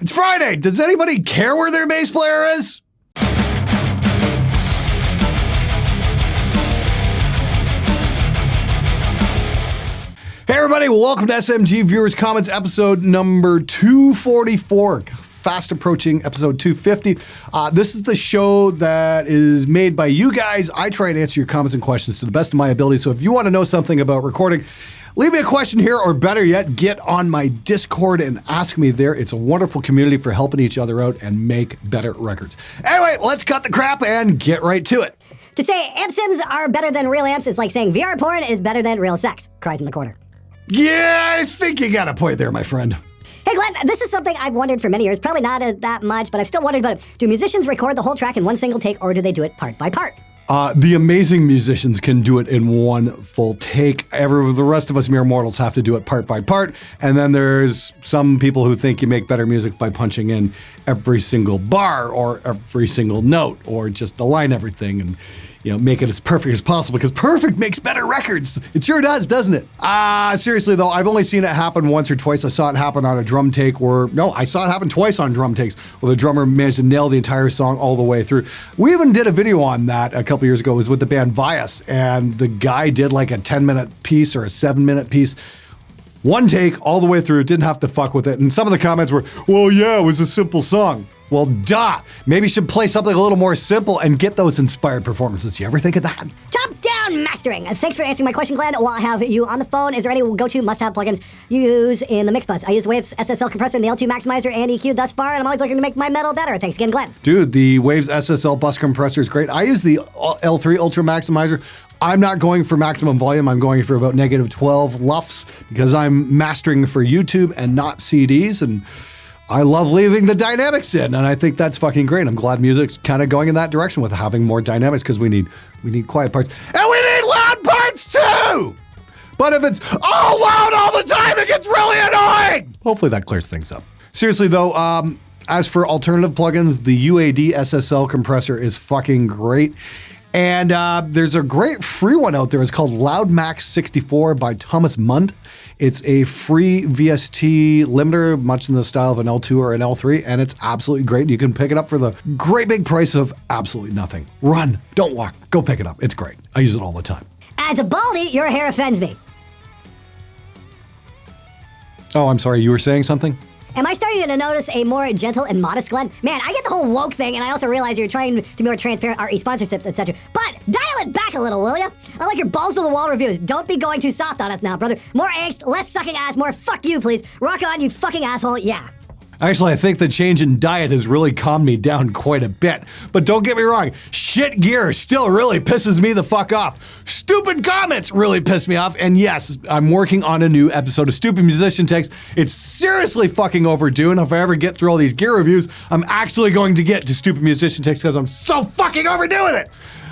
It's Friday. Does anybody care where their bass player is? Hey everybody, welcome to SMG Viewers Comments episode number 244. Fast approaching episode 250. This is the show that is made by you guys. I try and answer your comments and questions to the best of my ability. So if you want to know something about recording, leave me a question here, or better yet, get on my Discord and ask me there. It's a wonderful community for helping each other out and make better records. Anyway, let's cut the crap and get right to it. To say amp sims are better than real amps is like saying VR porn is better than real sex. Cries in the corner. Yeah, I think you got a point there, my friend. Hey Glenn, this is something I've wondered for many years, probably not that much, but I've still wondered about it. Do musicians record the whole track in one single take, or do they do it part by part? The amazing musicians can do it in one full take. The rest of us mere mortals have to do it part by part. And then there's some people who think you make better music by punching in every single bar or every single note or just align everything and, make it as perfect as possible, because perfect makes better records. It sure does, doesn't it? Seriously though, I've only seen it happen once or twice. I saw it happen on a drum take I saw it happen twice on drum takes where the drummer managed to nail the entire song all the way through. We even did a video on that a couple years ago. It was with the band Vias, and the guy did like a 10-minute piece or a 7-minute piece. One take all the way through, didn't have to fuck with it. And some of the comments were, well, yeah, it was a simple song. Well, duh. Maybe you should play something a little more simple and get those inspired performances. You ever think of that? Top-down mastering. Thanks for answering my question, Glenn. While I have you on the phone, is there any go-to must-have plugins you use in the mix bus? I use the Waves SSL compressor and the L2 maximizer and EQ thus far, and I'm always looking to make my metal better. Thanks again, Glenn. Dude, the Waves SSL bus compressor is great. I use the L3 Ultra Maximizer. I'm not going for maximum volume. I'm going for about -12 LUFS because I'm mastering for YouTube and not CDs, and I love leaving the dynamics in, and I think that's fucking great. I'm glad music's kind of going in that direction with having more dynamics, because we need quiet parts. And we need loud parts too! But if it's all loud all the time, it gets really annoying! Hopefully that clears things up. Seriously though, as for alternative plugins, the UAD SSL compressor is fucking great. And there's a great free one out there. It's called LoudMax 64 by Thomas Mund. It's a free VST limiter, much in the style of an L2 or an L3, and it's absolutely great. You can pick it up for the great big price of absolutely nothing. Run, don't walk, go pick it up. It's great. I use it all the time. As a baldy, your hair offends me. Oh, I'm sorry, you were saying something? Am I starting to notice a more gentle and modest Glenn? Man, I get the whole woke thing, and I also realize you're trying to be more transparent, RE sponsorships, etc. But dial it back a little, will ya? I like your balls-to-the-wall reviews. Don't be going too soft on us now, brother. More angst, less sucking ass, more fuck you, please. Rock on, you fucking asshole, yeah. Actually, I think the change in diet has really calmed me down quite a bit. But don't get me wrong, shit gear still really pisses me the fuck off. Stupid comments really piss me off. And yes, I'm working on a new episode of Stupid Musician Takes. It's seriously fucking overdue, and if I ever get through all these gear reviews, I'm actually going to get to Stupid Musician Takes because I'm so fucking overdue with it.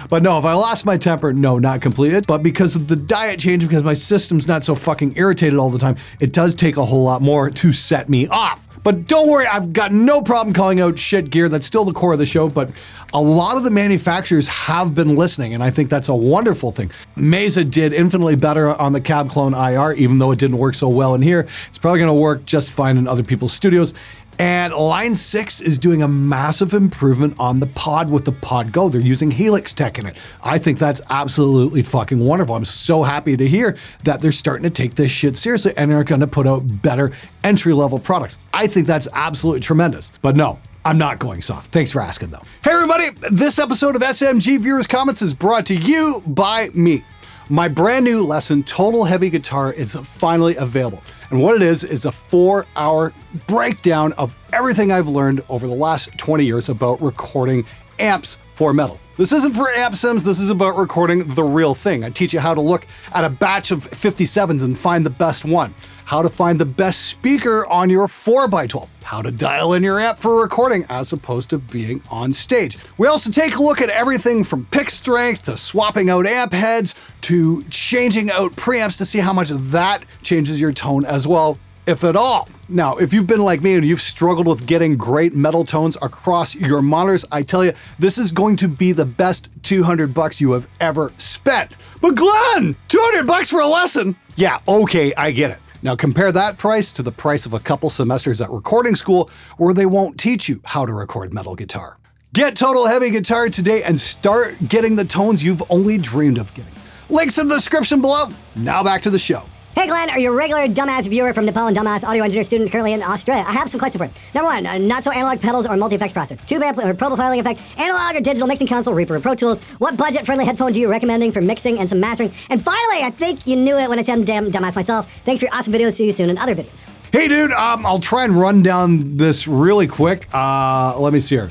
But no, if I lost my temper, no, not completed. But because of the diet change, because my system's not so fucking irritated all the time, it does take a whole lot more to set me off. But don't worry, I've got no problem calling out shit gear. That's still the core of the show, but a lot of the manufacturers have been listening, and I think that's a wonderful thing. Mesa did infinitely better on the Cab Clone IR, even though it didn't work so well in here. It's probably gonna work just fine in other people's studios. And Line 6 is doing a massive improvement on the pod with the Pod Go. They're using Helix tech in it. I think that's absolutely fucking wonderful. I'm so happy to hear that they're starting to take this shit seriously and are gonna put out better entry-level products. I think that's absolutely tremendous. But no, I'm not going soft. Thanks for asking though. Hey everybody, this episode of SMG Viewers Comments is brought to you by me. My brand new lesson, Total Heavy Guitar, is finally available. And what it is a 4-hour breakdown of everything I've learned over the last 20 years about recording amps for metal. This isn't for amp sims, this is about recording the real thing. I teach you how to look at a batch of 57s and find the best one, how to find the best speaker on your 4x12, how to dial in your amp for recording as opposed to being on stage. We also take a look at everything from pick strength to swapping out amp heads to changing out preamps to see how much that changes your tone as well, if at all. Now, if you've been like me and you've struggled with getting great metal tones across your monitors, I tell you, this is going to be the best $200 you have ever spent. But Glenn, $200 for a lesson? Yeah, okay, I get it. Now compare that price to the price of a couple semesters at recording school where they won't teach you how to record metal guitar. Get Total Heavy Guitar today and start getting the tones you've only dreamed of getting. Links in the description below. Now back to the show. Hey Glenn, are you a regular dumbass viewer from Nepal and dumbass audio engineer student currently in Australia? I have some questions for you. Number one, not so analog pedals or multi-effects processors. Tube amp or profiling effect, analog or digital mixing console, Reaper or Pro Tools. What budget-friendly headphone do you recommending for mixing and some mastering? And finally, I think you knew it when I said damn dumbass myself. Thanks for your awesome videos. See you soon in other videos. Hey dude, I'll try and run down this really quick. Let me see here.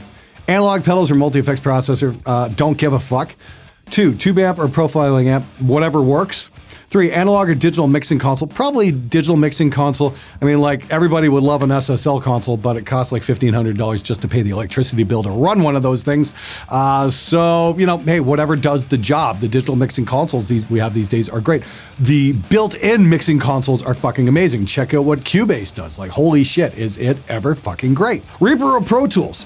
Analog pedals or multi-effects processor, don't give a fuck. 2, tube amp or profiling amp, whatever works. 3, analog or digital mixing console, probably digital mixing console. I mean, like, everybody would love an SSL console, but it costs like $1,500 just to pay the electricity bill to run one of those things. So, you know, hey, whatever does the job. The digital mixing consoles we have these days are great. The built-in mixing consoles are fucking amazing. Check out what Cubase does. Like, holy shit, is it ever fucking great. Reaper or Pro Tools?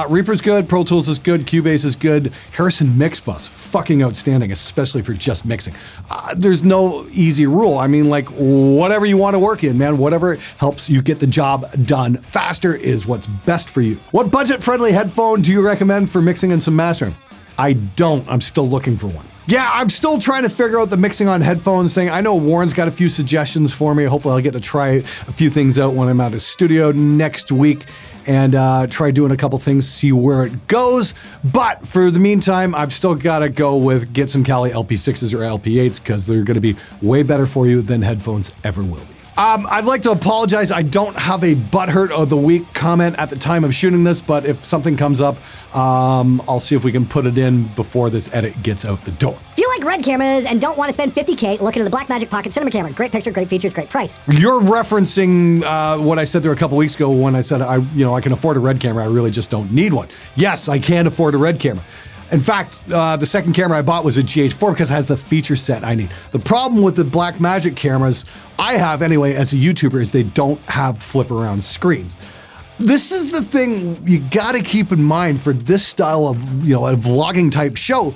Reaper's good, Pro Tools is good, Cubase is good. Harrison Mixbus, fucking outstanding, especially for just mixing. There's no easy rule. I mean, like, whatever you want to work in, man, whatever helps you get the job done faster is what's best for you. What budget-friendly headphone do you recommend for mixing and some mastering? I don't. I'm still looking for one. Yeah, I'm still trying to figure out the mixing on headphones thing. I know Warren's got a few suggestions for me. Hopefully I'll get to try a few things out when I'm out of studio next week and try doing a couple things, see where it goes. But for the meantime, I've still got to go with get some Kali LP6s or LP8s because they're going to be way better for you than headphones ever will be. I'd like to apologize. I don't have a butthurt of the week comment at the time of shooting this, but if something comes up, I'll see if we can put it in before this edit gets out the door. If you like red cameras and don't want to spend $50K, look into the Blackmagic Pocket Cinema Camera. Great picture, great features, great price. You're referencing what I said there a couple weeks ago when I said I can afford a red camera. I really just don't need one. Yes, I can afford a red camera. In fact, the second camera I bought was a GH4 because it has the feature set I need. The problem with the Blackmagic cameras I have anyway as a YouTuber is they don't have flip around screens. This is the thing you gotta keep in mind for this style of, a vlogging type show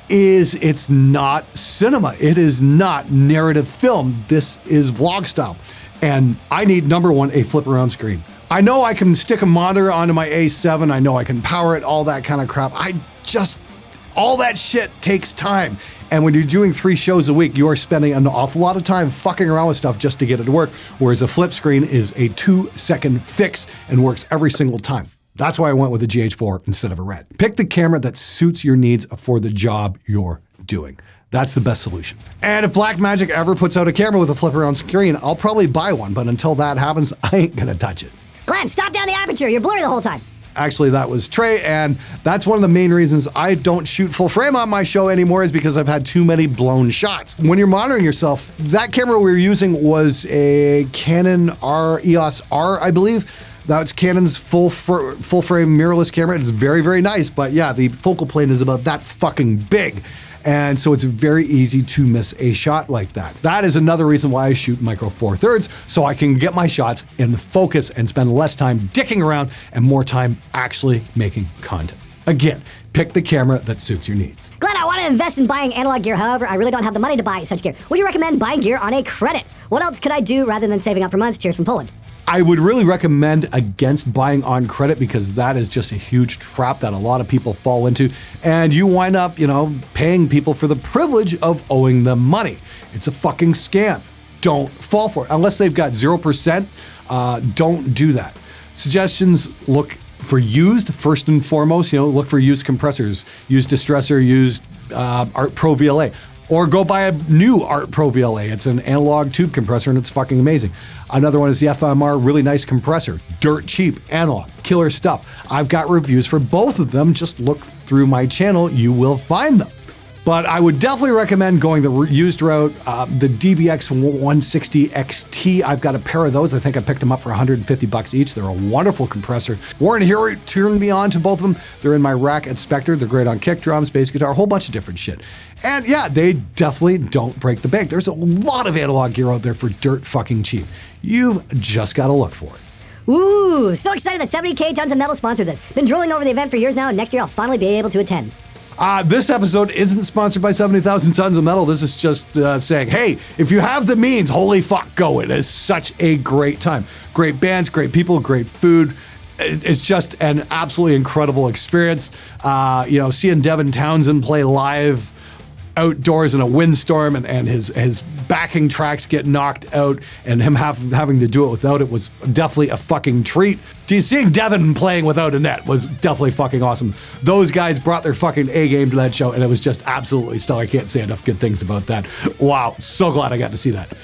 is it's not cinema. It is not narrative film. This is vlog style. And I need, number one, a flip around screen. I know I can stick a monitor onto my A7. I know I can power it, all that kind of crap. All that shit takes time. And when you're doing 3 shows a week, you are spending an awful lot of time fucking around with stuff just to get it to work. Whereas a flip screen is a 2-second fix and works every single time. That's why I went with a GH4 instead of a Red. Pick the camera that suits your needs for the job you're doing. That's the best solution. And if Blackmagic ever puts out a camera with a flip around screen, I'll probably buy one. But until that happens, I ain't gonna touch it. Glenn, stop down the aperture. You're blurry the whole time. Actually, that was Trey, and that's one of the main reasons I don't shoot full frame on my show anymore is because I've had too many blown shots. When you're monitoring yourself, that camera we were using was a Canon EOS R, I believe. That's Canon's full frame mirrorless camera. It's very, very nice, but yeah, the focal plane is about that fucking big. And so it's very easy to miss a shot like that. That is another reason why I shoot micro four thirds, so I can get my shots in focus and spend less time dicking around and more time actually making content. Again, pick the camera that suits your needs. Glenn, I want to invest in buying analog gear. However, I really don't have the money to buy such gear. Would you recommend buying gear on a credit? What else could I do rather than saving up for months? Cheers from Poland. I would really recommend against buying on credit because that is just a huge trap that a lot of people fall into. And you wind up, paying people for the privilege of owing them money. It's a fucking scam. Don't fall for it. Unless they've got 0%, don't do that. Suggestions: look for used first and foremost. Look for used compressors, used distressor, used Art Pro VLA. Or go buy a new Art Pro VLA. It's an analog tube compressor and it's fucking amazing. Another one is the FMR, really nice compressor. Dirt cheap, analog, killer stuff. I've got reviews for both of them. Just look through my channel, you will find them. But I would definitely recommend going the used route, the DBX 160 XT. I've got a pair of those. I think I picked them up for $150 each. They're a wonderful compressor. Warren here turned me on to both of them. They're in my rack at Spectre. They're great on kick drums, bass guitar, a whole bunch of different shit. And yeah, they definitely don't break the bank. There's a lot of analog gear out there for dirt fucking cheap. You've just got to look for it. Ooh, so excited that 70K Tons of Metal sponsored this. Been drooling over the event for years now, and next year I'll finally be able to attend. This episode isn't sponsored by 70,000 Tons of Metal. This is just saying, hey, if you have the means, holy fuck, go. It is such a great time. Great bands, great people, great food. It's just an absolutely incredible experience. Seeing Devin Townsend play live outdoors in a windstorm and his backing tracks get knocked out and him having to do it without it was definitely a fucking treat. Seeing Devin playing without a net was definitely fucking awesome. Those guys brought their fucking A game to that show and it was just absolutely stellar. I can't say enough good things about that. Wow, so glad I got to see that.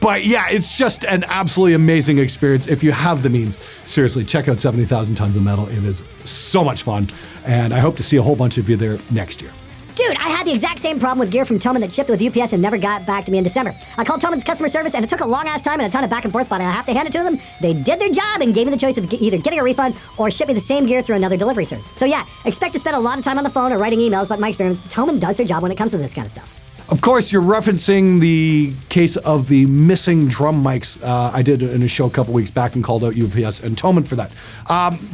But yeah, it's just an absolutely amazing experience. If you have the means, seriously, check out 70,000 Tons of Metal. It is so much fun. And I hope to see a whole bunch of you there next year. Dude, I had the exact same problem with gear from Toman that shipped with UPS and never got back to me in December. I called Toman's customer service and it took a long ass time and a ton of back and forth, but I have to hand it to them. They did their job and gave me the choice of either getting a refund or ship me the same gear through another delivery service. So yeah, expect to spend a lot of time on the phone or writing emails, but in my experience, Toman does their job when it comes to this kind of stuff. Of course, you're referencing the case of the missing drum mics I did in a show a couple weeks back and called out UPS and Toman for that.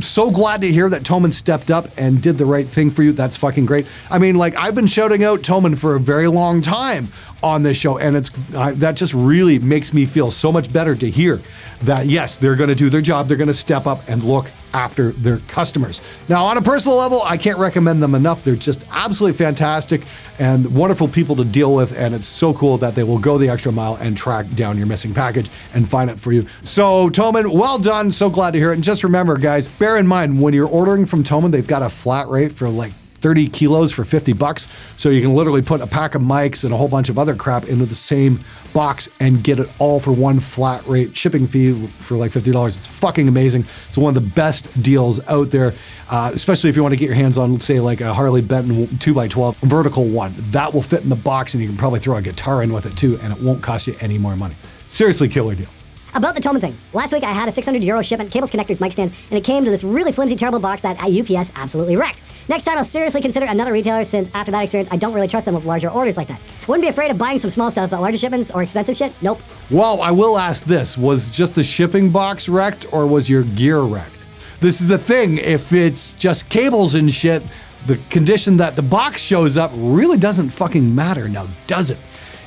So glad to hear that Toman stepped up and did the right thing for you. That's fucking great. I mean, like, I've been shouting out Toman for a very long time on this show, and that just really makes me feel so much better to hear that, yes, they're going to do their job. They're going to step up and look after their customers. Now, on a personal level, I can't recommend them enough. They're just absolutely fantastic and wonderful people to deal with, and it's so cool that they will go the extra mile and track down your missing package and find it for you. So, Toman, well done. So glad to hear it. And just remember, guys, bear in mind, when you're ordering from Toman, they've got a flat rate for like 30 kilos for $50. So you can literally put a pack of mics and a whole bunch of other crap into the same box and get it all for one flat rate shipping fee for like $50. It's fucking amazing. It's one of the best deals out there, especially if you want to get your hands on, let's say, like a Harley Benton 2x12 vertical one. That will fit in the box and you can probably throw a guitar in with it too, and it won't cost you any more money. Seriously, killer deal. About the Toman thing. Last week I had a €600 shipment, cables, connectors, mic stands, and it came to this really flimsy, terrible box that UPS absolutely wrecked. Next time I'll seriously consider another retailer, since after that experience I don't really trust them with larger orders like that. I wouldn't be afraid of buying some small stuff, but larger shipments or expensive shit? Nope. Well, I will ask this. Was just the shipping box wrecked or was your gear wrecked? This is the thing. If it's just cables and shit, the condition that the box shows up really doesn't fucking matter now, does it?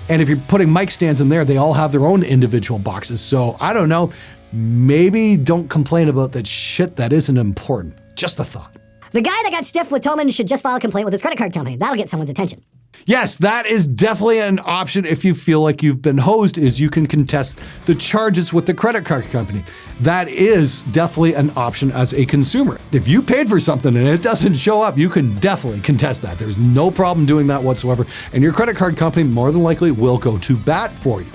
And if you're putting mic stands in there, they all have their own individual boxes. So I don't know, maybe don't complain about that shit that isn't important. Just a thought. The guy that got stiffed with Toman should just file a complaint with his credit card company. That'll get someone's attention. Yes, that is definitely an option if you feel like you've been hosed, is you can contest the charges with the credit card company. That is definitely an option as a consumer. If you paid for something and it doesn't show up, you can definitely contest that. There's no problem doing that whatsoever. And your credit card company more than likely will go to bat for you.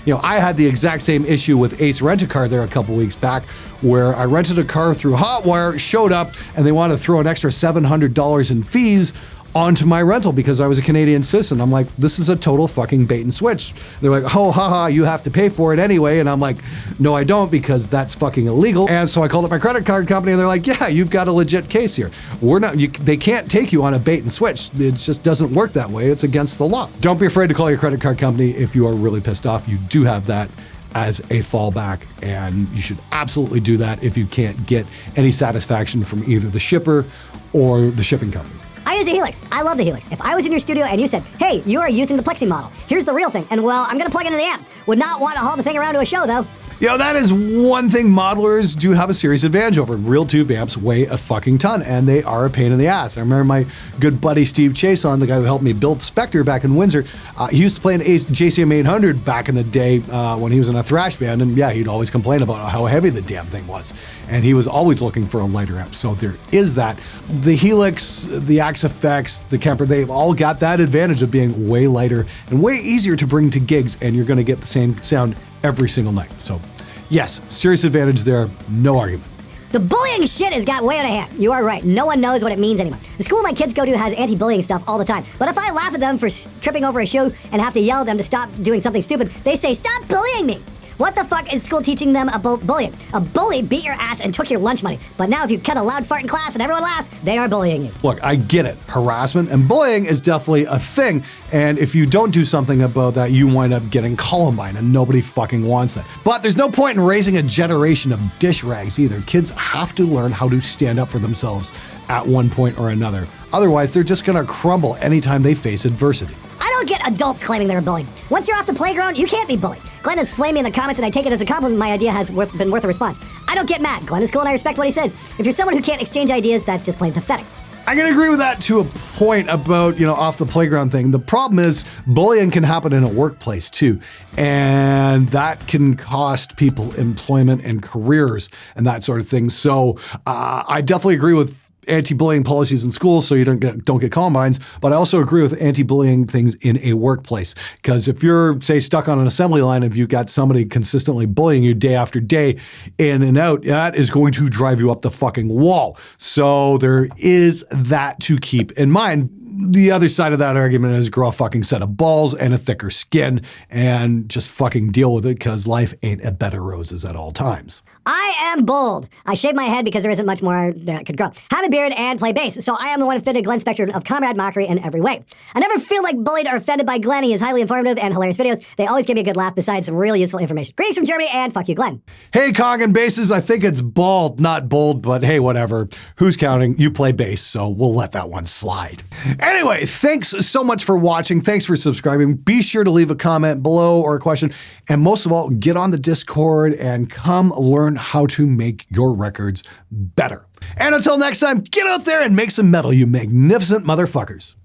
You know, I had the exact same issue with Ace Rent-A-Car there a couple weeks back, where I rented a car through Hotwire, showed up, and they wanted to throw an extra $700 in fees onto my rental because I was a Canadian citizen. I'm like, this is a total fucking bait and switch. They're like, oh, haha, you have to pay for it anyway. And I'm like, no, I don't, because that's fucking illegal. And so I called up my credit card company and they're like, yeah, you've got a legit case here. They can't take you on a bait and switch. It just doesn't work that way. It's against the law. Don't be afraid to call your credit card company if you are really pissed off. You do have that as a fallback, and you should absolutely do that if you can't get any satisfaction from either the shipper or the shipping company. I use a Helix. I love the Helix. If I was in your studio and you said, hey, you are using the Plexi model, here's the real thing, and well, I'm gonna plug it into the amp. Would not want to haul the thing around to a show though. You know, that is one thing modelers do have a serious advantage over. Real tube amps weigh a fucking ton, and they are a pain in the ass. I remember my good buddy Steve Chason, the guy who helped me build Spectre back in Windsor, he used to play an JCM 800 back in the day when he was in a thrash band, and yeah, he'd always complain about how heavy the damn thing was. And he was always looking for a lighter amp, so there is that. The Helix, the Axe Effects, the Kemper, they've all got that advantage of being way lighter and way easier to bring to gigs, and you're gonna get the same sound every single night. So yes, serious advantage there, no argument. The bullying shit has got way out of hand. You are right. No one knows what it means anymore. The school my kids go to has anti-bullying stuff all the time. But if I laugh at them for tripping over a shoe and have to yell at them to stop doing something stupid, they say, stop bullying me. What the fuck is school teaching them about bullying? A bully beat your ass and took your lunch money. But now if you cut a loud fart in class and everyone laughs, they are bullying you. Look, I get it. Harassment and bullying is definitely a thing. And if you don't do something about that, you wind up getting Columbine, and nobody fucking wants it. But there's no point in raising a generation of dish rags either. Kids have to learn how to stand up for themselves at one point or another. Otherwise, they're just gonna crumble anytime they face adversity. I don't get adults claiming they're bullied. Once you're off the playground, you can't be bullied. Glenn is flaming in the comments, and I take it as a compliment. My idea has been worth a response. I don't get mad. Glenn is cool, and I respect what he says. If you're someone who can't exchange ideas, that's just plain pathetic. I can agree with that to a point about, off the playground thing. The problem is bullying can happen in a workplace too. And that can cost people employment and careers and that sort of thing. So I definitely agree with anti-bullying policies in schools so you don't get Columbines, but I also agree with anti-bullying things in a workplace. Because if you're, say, stuck on an assembly line, if you've got somebody consistently bullying you day after day in and out, that is going to drive you up the fucking wall. So there is that to keep in mind. The other side of that argument is grow a fucking set of balls and a thicker skin and just fucking deal with it, because life ain't a bed of roses at all times. I am bold. I shave my head because there isn't much more that could grow. Have a beard and play bass. So I am the one who fitted Glenn's spectrum of comrade mockery in every way. I never feel like bullied or offended by Glenn. He is highly informative and hilarious videos. They always give me a good laugh besides some really useful information. Greetings from Germany, and fuck you, Glenn. Hey, Cog and Basses, I think it's bald, not bold, but hey, whatever. Who's counting? You play bass, so we'll let that one slide. Anyway, thanks so much for watching. Thanks for subscribing. Be sure to leave a comment below or a question. And most of all, get on the Discord and come learn how to make your records better. And until next time, get out there and make some metal, you magnificent motherfuckers.